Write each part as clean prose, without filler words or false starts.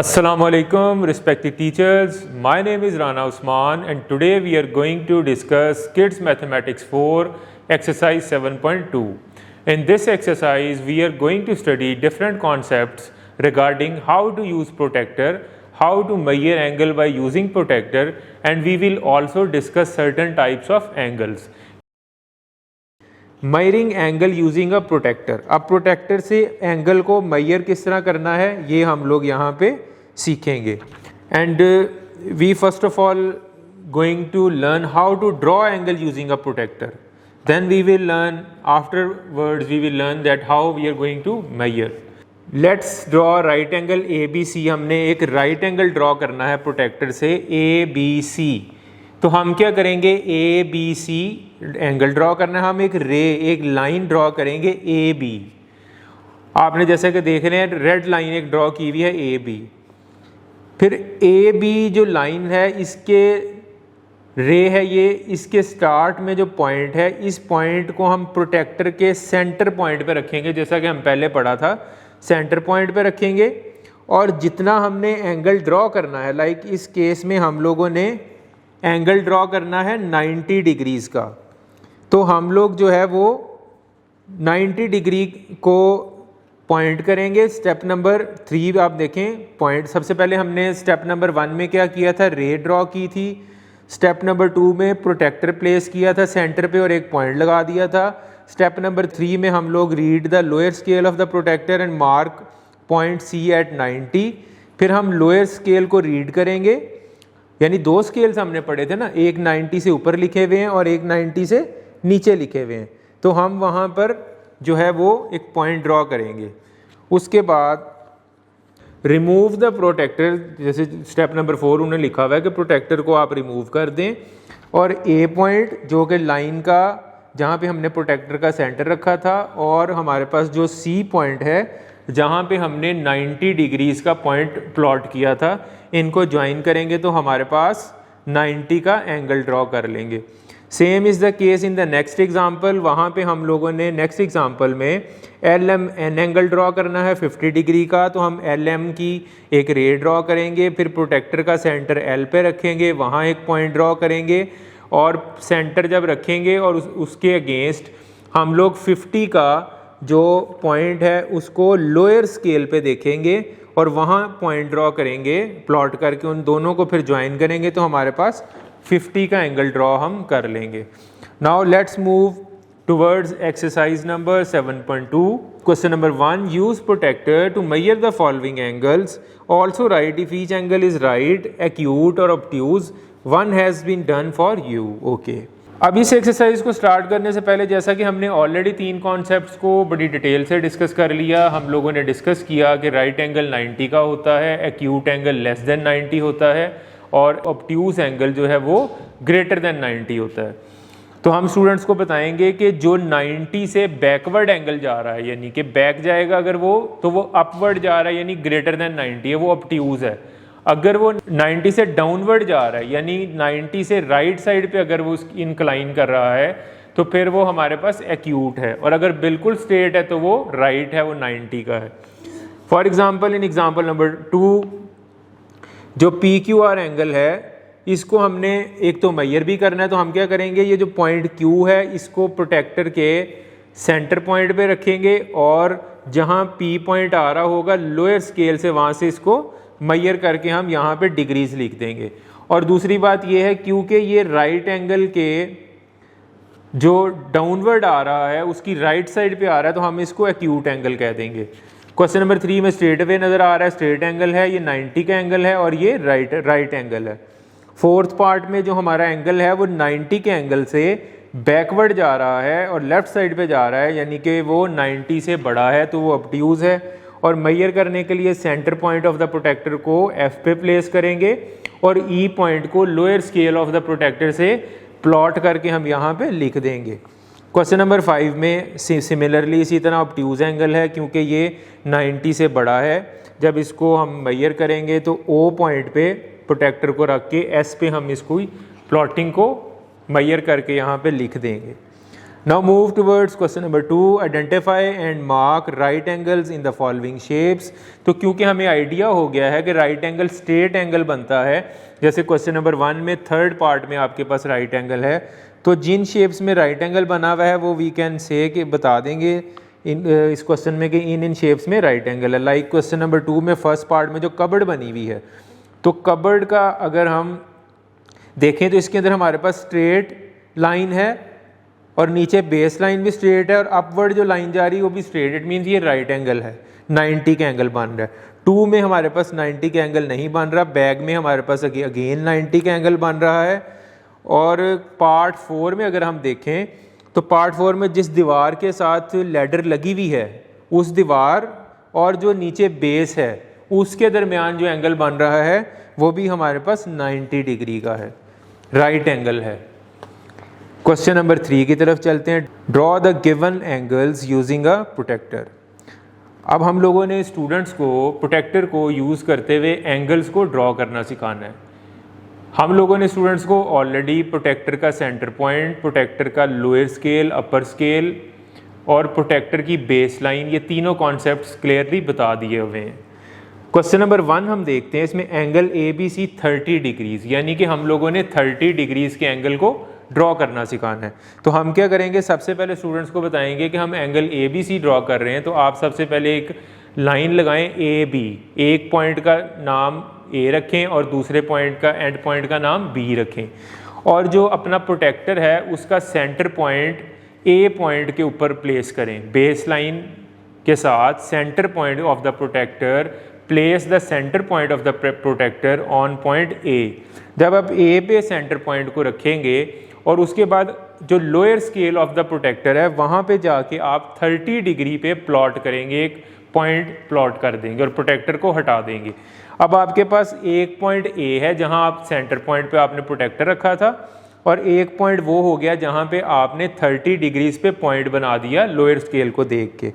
Assalamu alaikum respected teachers, my name is Rana Usman and today we are going to discuss Kids Mathematics 4 exercise 7.2. In this exercise we are going to study different concepts regarding how to use protractor, how to measure angle by using protractor, and we will also discuss certain types of angles. Measuring angle using a protractor. अब protractor से angle को measure किस तरह करना है ये हम लोग यहाँ पे सीखेंगे। And we first of all going to learn how to draw angle using a protractor, then we will learn afterwards we will learn that how we are going to measure. Let's draw right angle A B C. हमने एक right angle draw करना है protector से ए B सी। तो हम क्या करेंगे, A B C angle draw करना है, हम एक लाइन ड्रॉ करेंगे ए बी। आपने जैसे कि देख रहे हैं रेड लाइन एक ड्रॉ की हुई है ए बी। फिर ए बी जो लाइन है इसके रे है ये, इसके स्टार्ट में जो पॉइंट है इस पॉइंट को हम प्रोटेक्टर के सेंटर पॉइंट पे रखेंगे, जैसा कि हम पहले पढ़ा था सेंटर पॉइंट पे रखेंगे। और जितना हमने एंगल ड्रॉ करना है, लाइक इस केस में हम लोगों ने एंगल ड्रॉ करना है 90 डिग्रीज़ का, तो हम लोग जो है वो 90 डिग्री को पॉइंट करेंगे। स्टेप नंबर 3 आप देखें पॉइंट, सबसे पहले हमने स्टेप नंबर 1 में क्या किया था, रे ड्रॉ की थी। स्टेप नंबर 2 में प्रोटेक्टर प्लेस किया था सेंटर पे और एक पॉइंट लगा दिया था। स्टेप नंबर 3 में हम लोग read the lower scale of the protractor and mark point C at 90। फिर हम लोअर स्केल को रीड करेंगे, यानी 2 स्केल्स हमने पढ़े थे ना, एक 90 से ऊपर लिखे हुए हैं और एक 90 से नीचे लिखे हुए हैं। तो हम वहाँ पर जो है वो एक पॉइंट ड्रॉ करेंगे। उसके बाद रिमूव द प्रोटेक्टर, जैसे स्टेप नंबर 4 उन्होंने लिखा हुआ है कि प्रोटेक्टर को आप रिमूव कर दें। और ए पॉइंट जो कि लाइन का जहाँ पे हमने प्रोटेक्टर का सेंटर रखा था, और हमारे पास जो सी पॉइंट है जहाँ पे हमने 90 डिग्रीज़ का पॉइंट प्लॉट किया था, इनको ज्वाइन करेंगे तो हमारे पास 90 का एंगल ड्रॉ कर लेंगे। Same is the case in the next example. वहाँ पे हम लोगों ने नेक्स्ट एग्जांपल में L M N angle draw करना है 50 डिग्री का, तो हम एल एम की एक रे ड्रॉ करेंगे। फिर प्रोटेक्टर का सेंटर एल पे रखेंगे, वहाँ एक पॉइंट ड्रॉ करेंगे। और सेंटर जब रखेंगे और उसके अगेंस्ट हम लोग 50 का जो पॉइंट है उसको लोअर स्केल पे देखेंगे और वहाँ पॉइंट ड्रॉ करेंगे प्लॉट करके, उन दोनों को फिर ज्वाइन करेंगे तो हमारे पास 50 का एंगल ड्रॉ हम कर लेंगे। Now let's move towards exercise number 7.2। Question number 1, use protractor to measure the following angles, also write if each angle is right, acute और obtuse, one has been done for you. Okay, अब इस exercise को start करने से पहले जैसा कि हमने ऑलरेडी 3 कॉन्सेप्ट्स को बड़ी डिटेल से डिस्कस कर लिया। हम लोगों ने डिस्कस किया कि राइट एंगल 90 का होता है, एक्यूट एंगल लेस देन 90 होता है, और ऑब्ट्यूज एंगल जो है वो ग्रेटर देन 90 होता है। तो हम स्टूडेंट्स को बताएंगे कि जो 90 से बैकवर्ड एंगल जा रहा है, यानी कि बैक जाएगा अगर वो, तो वो अपवर्ड जा रहा है यानी ग्रेटर देन 90 है, वो ऑब्ट्यूज है। अगर वो 90 से डाउनवर्ड जा रहा है यानी 90 से राइट साइड पे अगर वो इंक्लाइन कर रहा है तो फिर वो हमारे पास एक्यूट है। और अगर बिल्कुल स्ट्रेट है तो वो राइट है, वो 90 का है। For example in example number 2 जो पी क्यू आर एंगल है इसको हमने एक तो मेजर भी करना है, तो हम क्या करेंगे, ये जो पॉइंट क्यू है इसको प्रोटेक्टर के सेंटर पॉइंट पे रखेंगे और जहाँ पी पॉइंट आ रहा होगा लोअर स्केल से वहाँ से इसको मेजर करके हम यहाँ पे डिग्रीज लिख देंगे। और दूसरी बात ये है क्योंकि ये राइट एंगल के जो डाउनवर्ड आ रहा है उसकी राइट साइड पे आ रहा है तो हम इसको एक्यूट एंगल कह देंगे। क्वेश्चन नंबर 3 में स्ट्रेट वे नज़र आ रहा है, स्ट्रेट एंगल है, ये 90 का एंगल है और ये राइट एंगल है। फोर्थ पार्ट में जो हमारा एंगल है वो 90 के एंगल से बैकवर्ड जा रहा है और लेफ्ट साइड पे जा रहा है, यानी कि वो 90 से बड़ा है तो वो ऑब्ट्यूज है। और मेजर करने के लिए centre point of the protractor को एफ पे प्लेस करेंगे और ई पॉइंट को lower scale of the protractor से प्लॉट करके हम यहाँ पे लिख देंगे। क्वेश्चन नंबर 5 में सिमिलरली इसी तरह ऑब्ट्यूज एंगल है क्योंकि ये 90 से बड़ा है। जब इसको हम मेजर करेंगे तो ओ पॉइंट पे प्रोटेक्टर को रख के एस पे हम इसको प्लॉटिंग को मेजर करके यहाँ पे लिख देंगे। Now move towards question number 2, identify and mark right angles in the following shapes. तो क्योंकि हमें आइडिया हो गया है कि राइट एंगल स्ट्रेट एंगल बनता है, जैसे क्वेश्चन नंबर 1 में थर्ड पार्ट में आपके पास राइट एंगल है, तो जिन शेप्स में राइट एंगल बना हुआ है वो वी कैन से कि बता देंगे इस क्वेश्चन में कि इन शेप्स में राइट एंगल है। लाइक क्वेश्चन नंबर 2 में फर्स्ट पार्ट में जो कबर्ड बनी हुई है, तो कबर्ड का अगर हम देखें तो इसके अंदर हमारे पास स्ट्रेट लाइन है और नीचे बेस लाइन भी स्ट्रेट है और अपवर्ड जो लाइन जा रही है वो भी स्ट्रेट, इट मीन्स ये राइट एंगल है, 90 का एंगल बन रहा है। 2 में हमारे पास 90 का एंगल नहीं बन रहा, बैक में हमारे पास अगेन 90 का एंगल बन रहा है। और पार्ट 4 में अगर हम देखें तो पार्ट 4 में जिस दीवार के साथ लैडर लगी हुई है उस दीवार और जो नीचे बेस है उसके दरमियान जो एंगल बन रहा है वो भी हमारे पास 90 डिग्री का है, राइट एंगल है। क्वेश्चन नंबर 3 की तरफ चलते हैं। Draw the given angles using a protractor. अब हम लोगों ने स्टूडेंट्स को प्रोटेक्टर को यूज़ करते हुए एंगल्स को ड्रॉ करना सिखाना है। हम लोगों ने स्टूडेंट्स को ऑलरेडी प्रोटेक्टर का सेंटर पॉइंट, प्रोटेक्टर का लोअर स्केल, अपर स्केल और प्रोटेक्टर की बेस लाइन, ये तीनों कॉन्सेप्ट्स क्लियरली बता दिए हुए हैं। क्वेश्चन नंबर 1 हम देखते हैं, इसमें एंगल ABC 30 डिग्रीज, यानी कि हम लोगों ने 30 डिग्रीज के एंगल को ड्रॉ करना सिखाना है। तो हम क्या करेंगे, सबसे पहले स्टूडेंट्स को बताएंगे कि हम एंगल ABC ड्रॉ कर रहे हैं, तो आप सबसे पहले एक लाइन लगाएं AB, एक पॉइंट का नाम A रखें और दूसरे पॉइंट का एंड पॉइंट का नाम B रखें, और जो अपना प्रोटेक्टर है उसका सेंटर पॉइंट A पॉइंट के ऊपर प्लेस करें। बेस लाइन के साथ centre point of the protractor, place the centre point of the protractor on point A। जब आप A पे सेंटर पॉइंट को रखेंगे और उसके बाद जो lower scale of the protractor है वहाँ पे जाके आप 30 डिग्री पे प्लॉट करेंगे, एक पॉइंट प्लॉट कर देंगे और प्रोटेक्टर को हटा देंगे। अब आपके पास एक पॉइंट A है जहाँ आप सेंटर पॉइंट पे आपने प्रोटेक्टर रखा था, और एक पॉइंट वो हो गया जहाँ पे आपने 30 डिग्रीज पे पॉइंट बना दिया लोअर स्केल को देख के।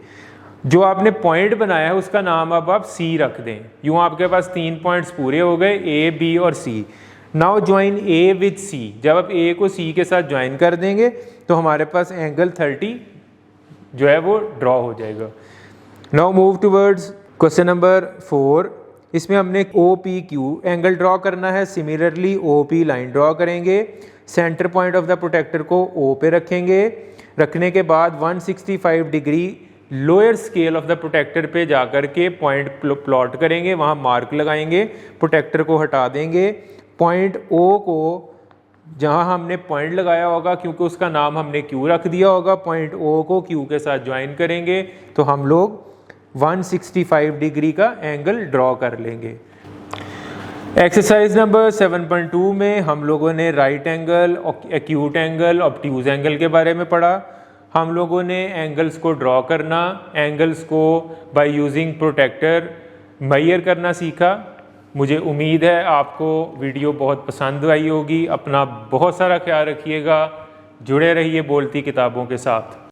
जो आपने पॉइंट बनाया है उसका नाम अब आप C रख दें। यूँ आपके पास 3 पॉइंट्स पूरे हो गए, A, B और C। Now join A with C। जब आप A को C के साथ ज्वाइन कर देंगे तो हमारे पास एंगल 30 जो है वो ड्रॉ हो जाएगा। Now move towards question number 4। इसमें हमने OPQ एंगल ड्रॉ करना है। सिमिलरली OP लाइन ड्रॉ करेंगे, centre point of the protractor को O पे रखेंगे, रखने के बाद 165 degree lower scale of the protractor पे जाकर के पॉइंट प्लॉट करेंगे, वहाँ मार्क लगाएंगे, प्रोटेक्टर को हटा देंगे। पॉइंट O को जहाँ हमने पॉइंट लगाया होगा, क्योंकि उसका नाम हमने Q रख दिया होगा, पॉइंट O को Q के साथ ज्वाइन करेंगे तो हम लोग 165 डिग्री का एंगल ड्रॉ कर लेंगे। एक्सरसाइज नंबर 7.2 में हम लोगों ने right angle, acute angle, obtuse angle के बारे में पढ़ा। हम लोगों ने एंगल्स को ड्रॉ करना, एंगल्स को बाय यूजिंग प्रोटेक्टर मेजर करना सीखा। मुझे उम्मीद है आपको वीडियो बहुत पसंद आई होगी। अपना बहुत सारा ख्याल रखिएगा, जुड़े रहिए बोलती किताबों के साथ।